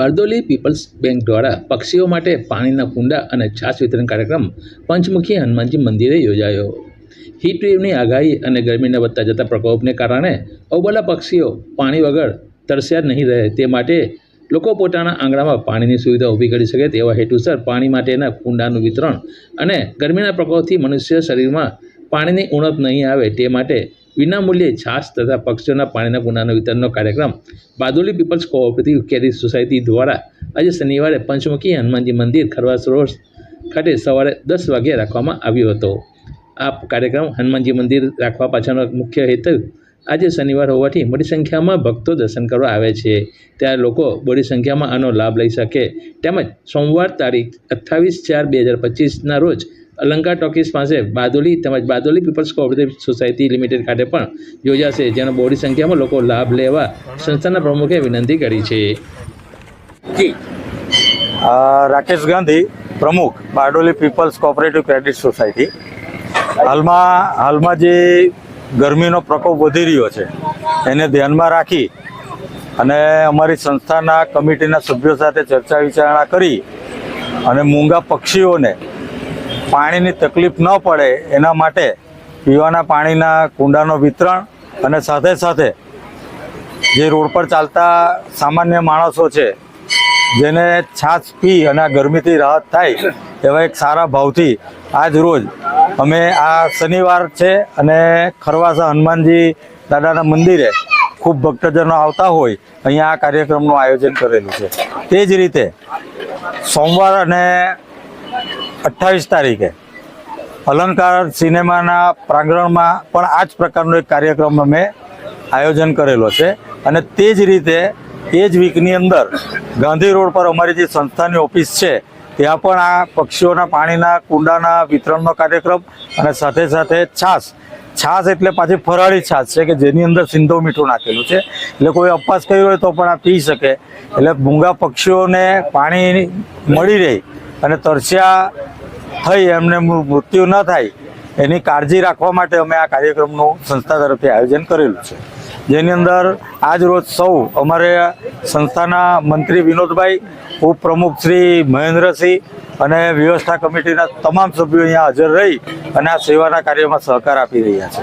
Bardoli people's bank દ્વારા પક્ષીઓ માટે પાણીના કુંડા અને છાશ વિતરણ કાર્યક્રમ પંચમુખી હનુમાનજી મંદિરે યોજાયો। હીટવેવની આગાહી અને ગરમીના વધતા જતા પ્રકોપને કારણે અબોલા પક્ષીઓ પાણી વગર તરસ્યા નહીં રહે તે માટે લોકો પોતાના આંગણામાં પાણીની સુવિધા ઊભી કરી શકે તેવા હેતુસર પાણી માટેના કુંડાનું વિતરણ અને ગરમીના પ્રકોપથી મનુષ્ય શરીરમાં પાણીની ઉણપ નહીં આવે તે માટે વિનામૂલ્યે છાશ તથા પક્ષીઓના પાણીના કુંડાના વિતરણનો કાર્યક્રમ બારડોલી પીપલ્સ કોઓપરેટિવ કેરી સોસાયટી દ્વારા આજે શનિવારે પંચમુખી હનુમાનજી મંદિર ખરવાસ રોડ ખાતે સવારે 10 વાગ્યે રાખવામાં આવ્યો હતો। આ કાર્યક્રમ હનુમાનજી મંદિર રાખવા પાછળનો મુખ્ય હેતુ આજે શનિવાર હોવાથી મોટી સંખ્યામાં ભક્તો દર્શન કરવા આવે છે ત્યારે લોકો બડી સંખ્યામાં આનો લાભ લઈ શકે તેમજ સોમવાર તારીખ 28/4/2025ના રોજ અલંકાર ટોકીઝ પાસે બારડોલી તેમજ Bardoli people's cooperative society limited ખાતે પણ યોજાશે જેનો બહોળી સંખ્યામાં લોકો લાભ લેવા સંસ્થાના પ્રમુખે વિનંતી કરી છે। રાકેશ ગાંધી, પ્રમુખ Bardoli people's cooperative credit society. હાલમાં જે ગરમીનો પ્રકોપ વધી રહ્યો છે એને ધ્યાનમાં રાખી અને અમારી સંસ્થાના કમિટીના સભ્યો સાથે ચર્ચા વિચારણા કરી અને મૂંગા પક્ષીઓને પાણીની તકલીફ ન પડે એના માટે પીવાના પાણીના કુંડાનો વિતરણ અને સાથે સાથે જે રોડ પર ચાલતા સામાન્ય માણસો છે જેને છાશ પી અને આ ગરમીથી રાહત થાય એવા એક સારા ભાવથી આજ રોજ અમે આ શનિવાર છે અને ખરવાસા હનુમાનજી દાદાના મંદિરે ખૂબ ભક્તજનો આવતા હોય અહીંયા આ કાર્યક્રમનું આયોજન કરેલું છે। તે જ રીતે સોમવાર અને 28 તારીખે અલંકાર સિનેમાના પ્રાંગણમાં પણ આ જ પ્રકારનો એક કાર્યક્રમ અમે આયોજન કરેલો છે અને તે જ રીતે એ જ વીકની અંદર ગાંધી રોડ પર અમારી જે સંસ્થાની ઓફિસ છે ત્યાં પણ આ પક્ષીઓના પાણીના કુંડાના વિતરણનો કાર્યક્રમ અને સાથે સાથે છાશ એટલે પાછી ફરાળી છાશ છે કે જેની અંદર સિંધો મીઠું નાખેલું છે એટલે કોઈ અપવાસ કર્યો હોય તો પણ આ પી શકે એટલે મૂંગા પક્ષીઓને પાણી મળી રહે અને તરસ્યા થઈ એમને મૃત્યુ ન થાય એની કાળજી રાખવા માટે અમે આ કાર્યક્રમનું સંસ્થા તરફથી આયોજન કરેલું છે જેની અંદર આજ રોજ સૌ અમારે સંસ્થાના મંત્રી વિનોદભાઈ, ઉપપ્રમુખ શ્રી મહેન્દ્રસિંહ અને વ્યવસ્થા કમિટીના તમામ સભ્યો અહીંયા હાજર રહી અને આ સેવાના કાર્યમાં સહકાર આપી રહ્યા છે।